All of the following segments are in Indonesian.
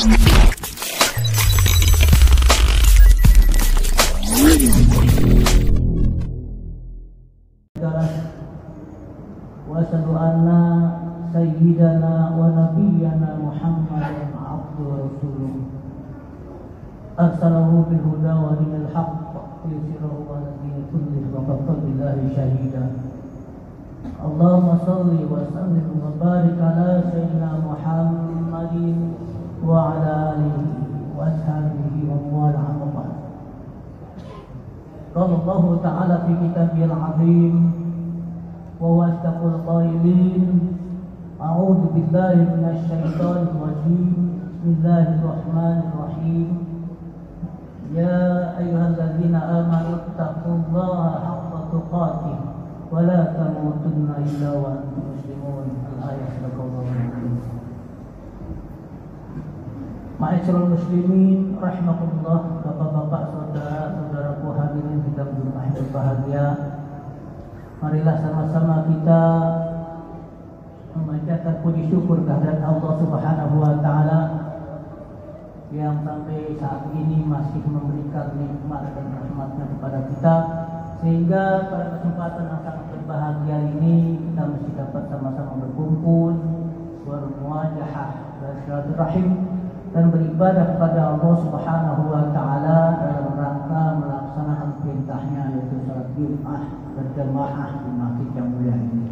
Wa anna sayyidana wa nabiyyana Muhammadan abduhu wa rasuluh arsalahu bil huda wa dinil haqq yusirahu ala dini kullihi wa kafa billahi shahida. Allahumma salli wa sallim wa barik ala sayyidina Muhammadin wa ala alihi wa ashabihi wa man wala. Qala Allah ta'ala fi kitabihil 'azim wa huwa asdaqul qailin. A'udzu billahi minasy syaithanir rajim. Bismillahirrahmanirrahim. Ya ayyuhalladzina amanu taqullaha haqqa tuqatih wa la tamutunna illa wa antum muslimun. Al-ayat sadaqallahu al-azim. Ma'asyiral muslimin rahimakumullah, bapak-bapak, saudara-saudaraku hadirin sidang Jumat berbahagia. Marilah sama-sama kita memanjatkan puji syukur kehadirat Allah Subhanahu wa taala yang sampai saat ini masih memberikan nikmat dan rahmat-Nya kepada kita, sehingga pada kesempatan yang sangat berbahagia ini kita mesti dapat sama-sama berkumpul, bermuajahah, bersilaturahim dan beribadah kepada Allah Subhanahu wa taala dalam rangka melaksanakan perintahnya, yaitu salat Jumat berjamaah di masjid yang mulia ini.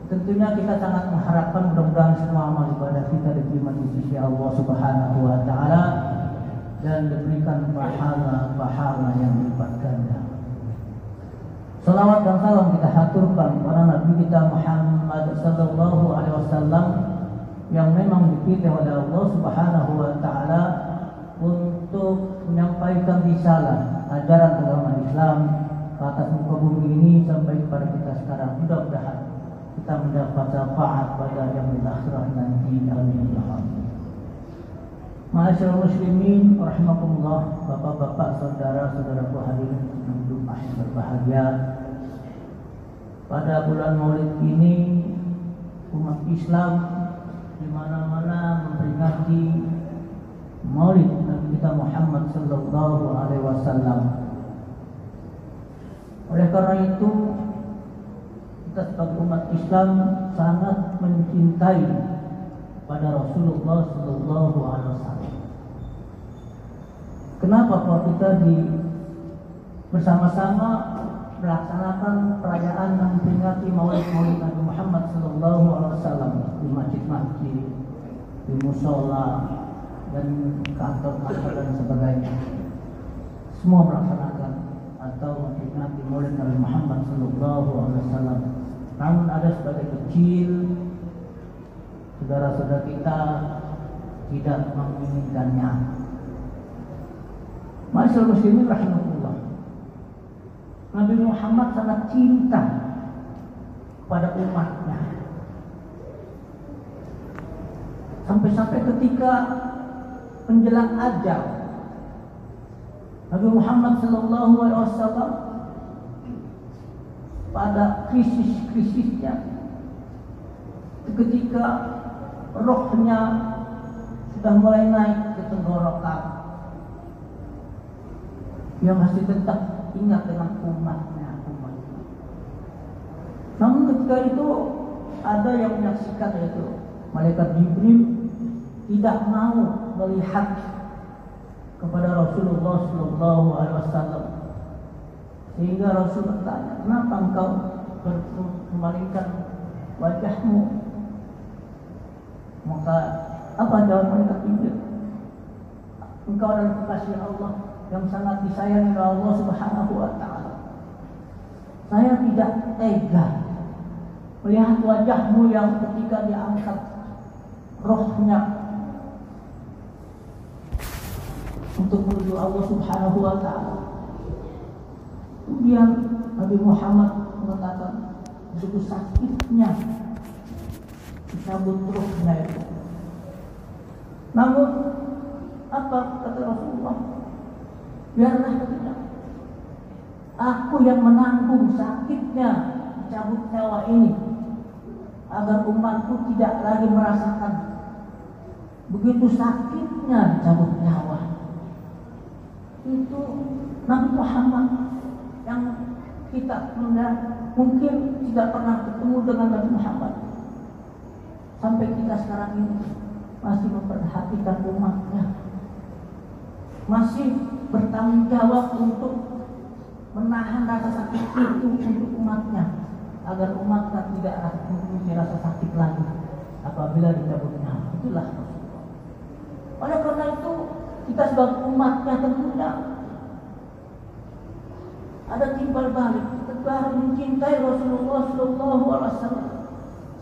Tentunya kita sangat mengharapkan mudah-mudahan semua amal ibadah kita diterima di sisi Allah Subhanahu wa taala dan diberikan pahala yang berlipat ganda. Salawat dan salam kita haturkan kepada Nabi kita Muhammad sallallahu alaihi wasallam yang memang dipilih oleh Allah Subhanahu wa taala untuk menyampaikan risalah ajaran agama Islam ke atas muka bumi ini sampai kepada kita sekarang. Mudah-mudahan kita mendapat syafaat pada yaumil akhirah nanti. Amin. Ma'asyiral muslimin rahimakumullah, bapak-bapak, saudara-saudaraku hadirin yang Jumat berbahagia. Pada bulan Maulid ini umat Islam di mana-mana memperingati Maulid Nabi kita Muhammad sallallahu alaihi wasallam. Oleh karena itu kita sebagai umat Islam sangat mencintai pada Rasulullah sallallahu alaihi wasallam. Kenapa kalau kita bersama-sama melaksanakan perayaan dan memperingati Maulid Nabi Muhammad sallallahu alaihi wasallam di masjid-masjid, di musola dan kantor-kantor dan sebagainya. Semua melaksanakan atau memperingati Maulid Nabi Muhammad sallallahu alaihi wasallam. Namun ada sebagai kecil saudara-saudara kita tidak menginginkannya. Ma'asyiral muslimin rahimahullah, Nabi Muhammad sangat cinta pada umatnya. Sampai-sampai ketika menjelang ajal, Nabi Muhammad sallallahu alaihi wasallam pada krisis-krisisnya, ketika rohnya sudah mulai naik ke tenggorokan, dia masih tetap ingat dengan umatnya. Namun ketika itu ada yang menyaksikan, yaitu malaikat Jibril tidak mau melihat kepada Rasulullah sallallahu alaihi wasallam, sehingga Rasul bertanya, kenapa engkau memalingkan wajahmu? Maka apa jawab malaikat Jibril? Engkau adalah kekasih Allah yang sangat disayangi oleh Allah Subhanahu wa taala. Saya tidak tega melihat wajahmu yang ketika diangkat rohnya untuk menuju Allah Subhanahu wa taala. Kemudian Nabi Muhammad mengatakan, begitu sakitnya dicabut rohnya itu. Namun apa kata Rasulullah? Biarlah, katanya, aku yang menanggung sakitnya dicabut nyawa ini, agar umatku tidak lagi merasakan begitu sakit takutnya dicabut nyawa. Itu Nabi Muhammad yang kita mungkin tidak pernah ketemu dengan Nabi Muhammad. Sampai kita sekarang ini masih memperhatikan umatnya, masih bertanggung jawab untuk menahan rasa sakit itu untuk umatnya, agar umatnya tidak mempunyai rasa sakit lagi apabila dicabut nyawa. Itulah Rasulullah. Oleh karena itu kita sebagai umatnya tentunya ada timbal balik. Kita harus mencintai Rasulullah Sallallahu Alaihi Wasallam,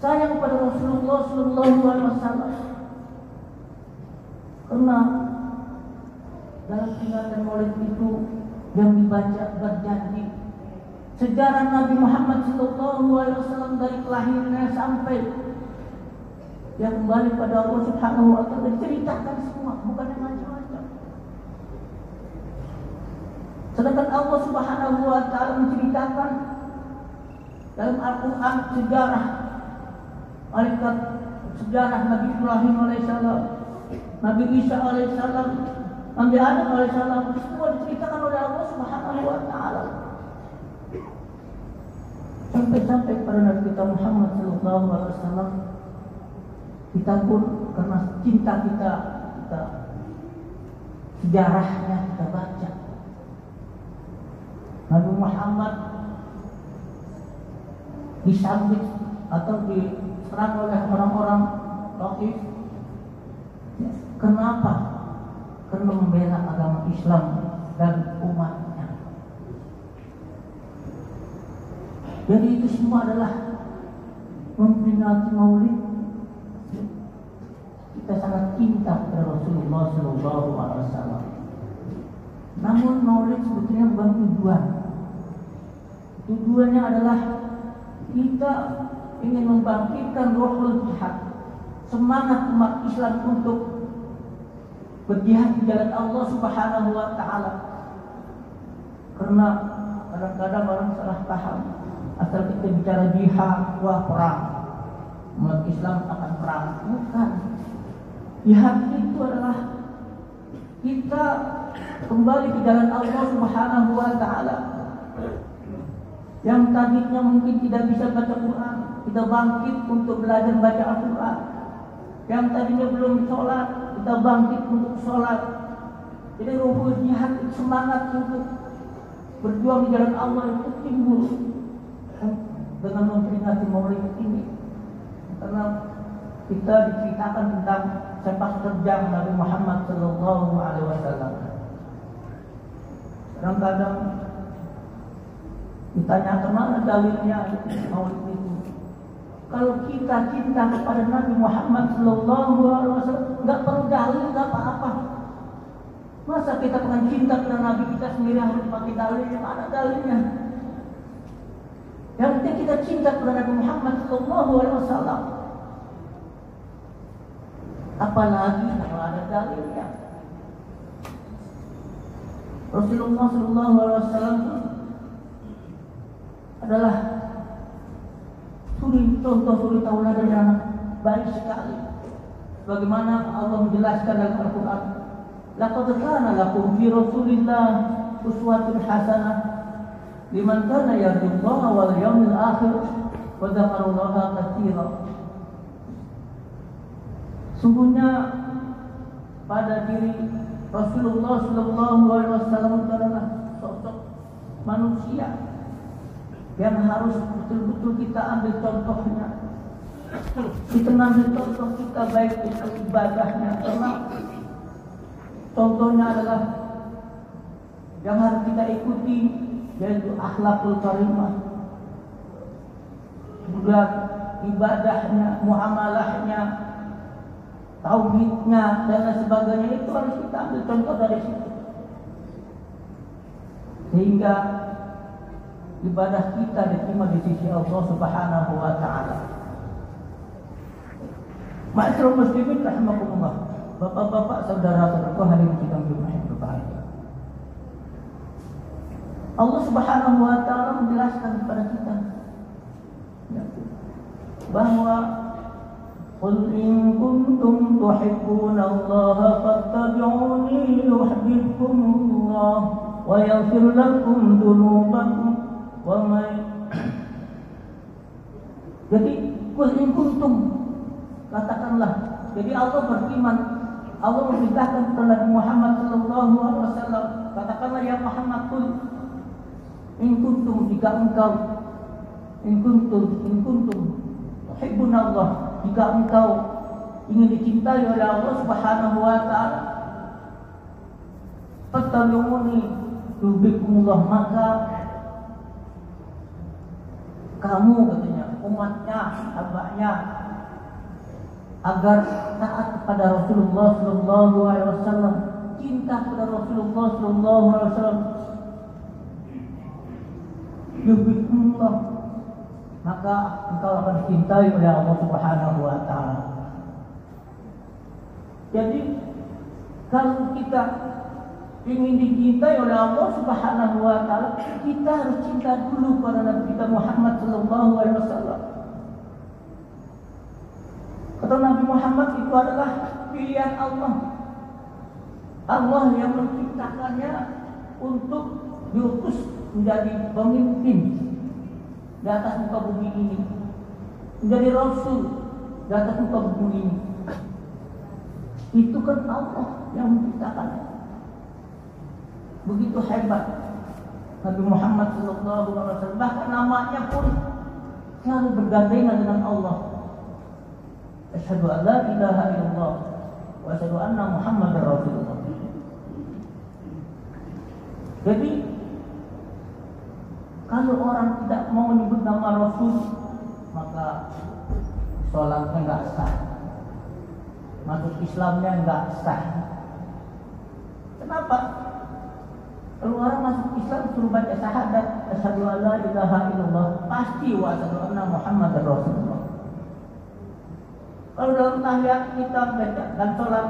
sayang pada Rasulullah Sallallahu Alaihi Wasallam. Karena dalam ingatan Maulid itu yang dibaca berjanji sejarah Nabi Muhammad Sallallahu Alaihi Wasallam dari kelahirannya sampai dia kembali pada Allah Subhanahu Wa Taala, diceritakan semua, bukan yang macam-macam. Sedangkan Allah Subhanahu Wa Taala menceritakan dalam Al-Quran sejarah Nabi Ibrahim alaihissalam, Nabi Isa alaihissalam, Nabi Adam alaihissalam, semua diceritakan oleh Allah Subhanahu Wa Taala. Sampai pada Nabi kita Muhammad Sallallahu Alaihi Wasallam, kita pun karena cinta kita sejarahnya kita baca. Nabi Muhammad disambit atau diserang oleh orang-orang Taif. Kenapa? Karena membela agama Islam dan umatnya. Jadi itu semua adalah memperingati Maulid. Kita sangat cinta kepada Rasulullah Sallallahu Alaihi Wasallam. Namun Maulid sebetulnya bukan tujuan. Tujuannya adalah kita ingin membangkitkan ruhul jihad, semangat umat Islam untuk berjihad di jalan Allah Subhanahu Wa Taala. Karena kadang-kadang orang salah paham, asal kita bicara jihad, wah perang, umat Islam akan perang. Bukan. Jihad itu adalah kita kembali ke jalan Allah Subhanahu Wa Taala. Yang tadinya mungkin tidak bisa baca Quran, kita bangkit untuk belajar baca Al-Quran. Yang tadinya belum sholat, kita bangkit untuk sholat. Jadi ruhul jihad, semangat untuk berjuang di jalan Allah itu timbul dengan memperingati Maulid ini. Karena kita diceritakan tentang sepak terjang Nabi Muhammad Sallallahu Alaihi Wasallam. Kadang-kadang ditanya kemana dalilnya Maulid itu. Kalau kita cinta kepada Nabi Muhammad Sallallahu Alaihi Wasallam, nggak perlu dalil, nggak apa-apa. Masa kita pengen cinta kepada Nabi kita sendiri harus pakai dalil? Yang ada dalilnya. Yang penting kita cinta kepada Nabi Muhammad Sallallahu Alaihi Wasallam. Apalagi kalau ada dalilnya. Rasulullah Sallallahu Alaihi Wasallam adalah contoh suri tauladan yang baik sekali. Bagaimana Allah menjelaskan dalam Al-Quran, laqad kana lakum fi Rasulillah uswatun hasanah liman kana yarjullaha wal yawmil akhir wa dzakarallaha katsiran. Sungguhnya pada diri Rasulullah Sallallahu Alaihi Wasallam adalah sosok manusia yang harus betul-betul kita ambil contohnya. Kita ambil contoh kita baik itu ibadahnya, karena contohnya adalah yang harus kita ikuti, yaitu akhlakul karimah, juga ibadahnya, muamalahnya, tauhidnya dan lain sebagainya. Itu harus kita ambil contoh dari situ, sehingga ibadah kita diterima di sisi Allah Subhanahu Wa Taala. Ma'asyiral muslimin rahimakumullah, bapak-bapak, saudara-saudaraku hadirin sidang Jumat yang berbahagia. Allah Subhanahu Wa Taala menjelaskan kepada kita bahwa qul in kuntum tuhibbunallaha fattabi'uni yuhibbukumullah wa yaghfir lakum dzunubakum wa may. Jadi kul in kuntum, katakanlah. Jadi Allah berfirman, Allah memerintahkan kepada Nabi Muhammad sallallahu alaihi wasallam, katakanlah ya Muhammad, kul in kuntum, jika engkau in kuntum tuhibbunallah, jika engkau ingin dicintai oleh Allah Subhanahu wa taala, fattabi'uni yuhibbukumullah, maka kamu, katanya, umatnya, hambanya, agar taat kepada Rasulullah sallallahu alaihi wasallam, cinta kepada Rasulullah sallallahu alaihi wasallam, yuhibbukumullah, maka engkau akan dicintai oleh Allah Subhanahu wa taala. Jadi kalau kita ingin dicintai oleh Allah Subhanahu wa taala, kita harus cinta dulu kepada Nabi kita Muhammad sallallahu alaihi wasallam. Kata Nabi Muhammad itu adalah pilihan Allah. Allah yang menciptakannya untuk diutus menjadi pemimpin di atas muka bumi ini, menjadi rasul di atas muka bumi ini. Itu kan Allah yang menciptakannya. Begitu hebat Nabi Muhammad sallallahu alaihi wasallam, bahkan namanya pun selalu bergandengan dengan Allah. Asyhadu an la ilaha illallah wa asyhadu anna Muhammadar Rasulullah. Jadi kalau orang tidak mau menyebut nama Rasul, maka sholatnya enggak sah, masuk Islamnya enggak sah. Kenapa? Kalau orang masuk Islam suruh baca syahadat asyhadu an la ilaha illallah, pasti wa asyhadu anna Muhammadar Rasulullah. Kalau dalam tahiyat kita baca dan sholat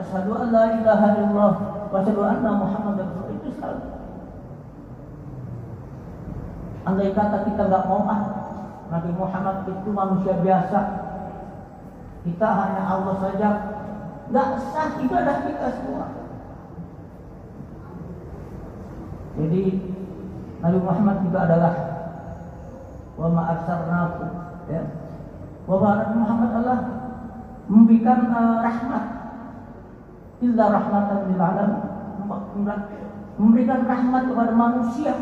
asyhadu an la ilaha illallah wa asyhadu anna Muhammadar Rasulullah, itu salah. Andai kata kita enggak mau, Nabi Muhammad itu manusia biasa, kita hanya Allah saja, enggak sah ibadah kita semua. Jadi Nabi Muhammad juga adalah wa ma arsalnaku, ya. Wa Nabi Muhammad adalah memberikan rahmat, illa rahmatan lil alamin, memberikan rahmat kepada manusia,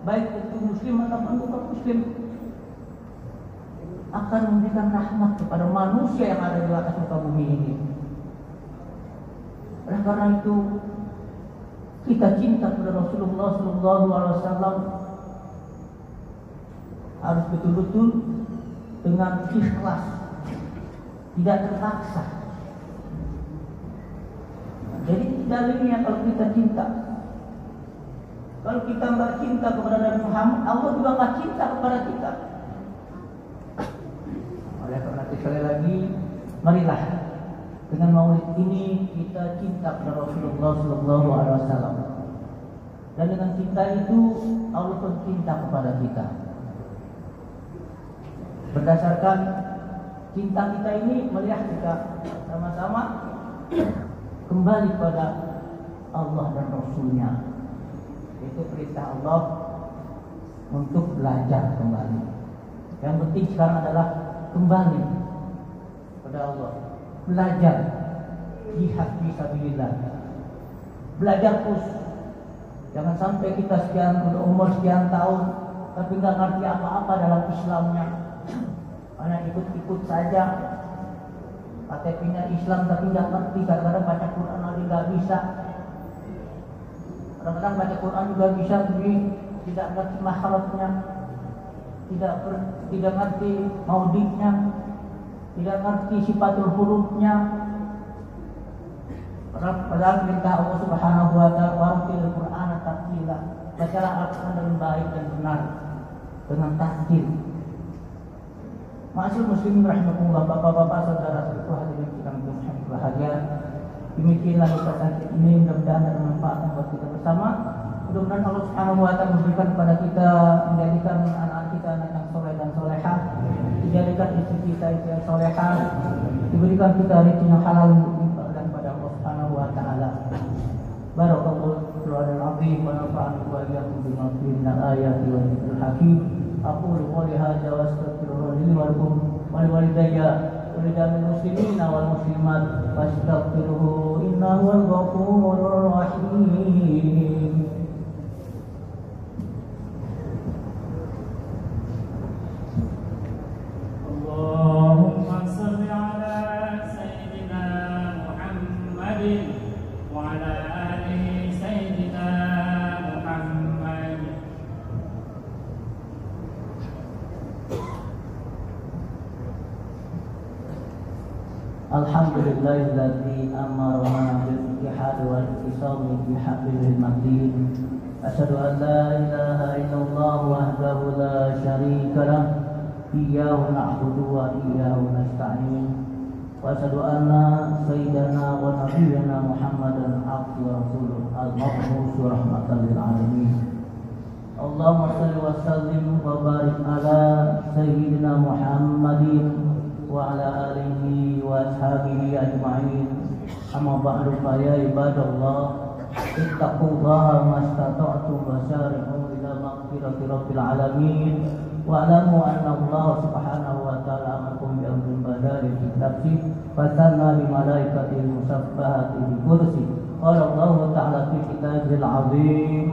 baik itu muslim ataupun bukan muslim, akan memberikan rahmat kepada manusia yang ada di atas muka bumi ini. Oleh karena itu kita cinta kepada Rasulullah sallallahu alaihi wasallam harus betul-betul dengan ikhlas, tidak terpaksa. Jadi dalilnya kalau kita cinta. Kalau kita enggak cinta kepada Nabi Muhammad, Allah juga enggak cinta kepada kita. Oleh karena itu sekali lagi, marilah dengan maulid ini kita cinta kepada Rasulullah sallallahu alaihi wasallam. Dan dengan cinta itu Allah pun cinta kepada kita. Berdasarkan cinta kita ini, melihat kita sama-sama kembali pada Allah dan Rasulnya. Itu perintah Allah untuk belajar kembali. Yang penting sekarang adalah kembali pada Allah, belajar jihad fisabilillah, belajar terus. Jangan sampai kita umur sekian tahun tapi nggak ngerti apa-apa dalam Islamnya, hanya ikut-ikut saja. KTP-nya Islam tapi nggak ngerti, kadang-kadang baca Quran aja nggak bisa. Kadang-kadang baca Quran juga bisa, tapi tidak ngerti makhrajnya, tidak ngerti maudiknya, tidak ngerti sifatul hurufnya. Padahal perintah Allah Subhanahu wa taala, "Wartil Qur'ana tartila." Bacalah Al-Qur'an dengan baik dan benar, dengan tartil. Ma'asyiral muslimin rahimakumullah, bapak-bapak, saudara-saudara hadirin yang berbahagia. Demikianlah ucapan ini, mudah-mudahan bermanfaat buat kita bersama. Mudah-mudahan Allah Subhanahu wa taala memberikan kepada kita, menjadikan anak-anak kita anak yang soleh dan solehah, dijadikan istri kita istri yang solehah, diberikan kita rezeki yang halal dan pada Allah Subhanahu wa taala. العظيم ونفعني وإياكم بما فيه من الآيات والذكر الحكيم. أقول قولي هذا وأستغفر الله لي ولكم ولوالدي ولجميع المسلمين والمسلمات فاستغفروه إنه هو الغفور الرحيم. اللهم صل على سيدنا محمد وعلى آل سيدنا محمد. Alhamdulillahilladzi amarna bil ittihad wal ittisam bi hablil matin. Asyhadu an la ilaha illallah wahdahu la syarika lah. Iyyahu na'budu wa iyyahu nasta'in. Wa asyhadu anna sayyidana wa nabiyyana Muhammadan abduhu wa rasuluh al-mab'uts rahmatan lil alamin. Allahumma shalli wa sallim wa barik ala sayyidina Muhammadin wa ala alihi wa ashabihi ajma'in. Amma ba'du fa ya ibadallah ittaqullaha mastata'tum wa sari'u ila maghfirati rabbil alamin. Wa'lamu anna Allah subhanahu wa ta'ala amakum bi amrin badari fi nafsi fatanna bi malaikati musabbahati bi kursi. Qala Allah ta'ala fi kitabil azim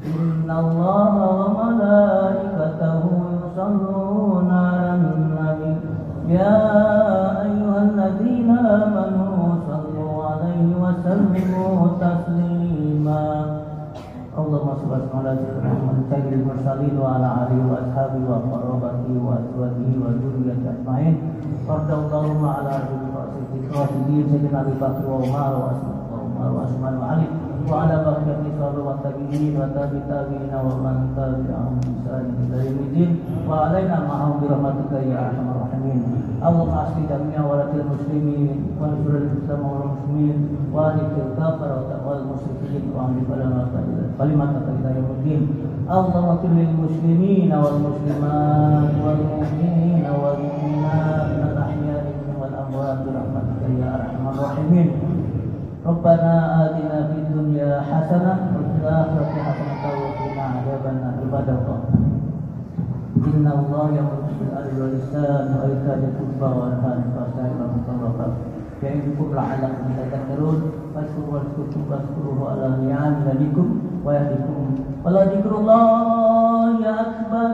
inna Allah wa malaikatahu yusalluna 'alan nabi ya ayyuhalladzina amanu sallu 'alaihi wa sallimu taslima. Allahumma shalli ala sayyidina sayyidil mursalin wa ala alihi wa ashabihi wa qarabatihi wa azwajihi wa dzurriyyatihi ajma'in. Radallahu ala rasulih sayyidina Abi Bakr wa Umar wa Utsman wa Ali wa ala baqiyati sahabati wa tabi'in wa tabi'in wa man tabi'ahum bi ihsan ila yaumil wa alaina ma'ahum bi rahmatika ya arhamar rahimin. Allahumma asli jamia walatil muslimin wa nusril islam wal muslimin wa alikil kafar wal musyrikin wa amri balana kalimat ila yaumil. Allahumma kulli muslimin wal muslimat wal mu'minin wal mu'minat al ahya'i wal amwat bi rahmatika ya arhamar rahimin. Rabbana atina fid dunya hasanah wa fil akhirati hasanah wa qina adzabannar. Ibadallah inna Allah ya'muru bil 'adli wal ihsan wa ita'i dzil qurba wa yanha 'anil fahsya'i wal munkari wal baghi ya'idukum la'allakum tadhakkarun. Fadhkuruhu ala ni'amikum wa yahdikum wa la dzikrullahi akbar.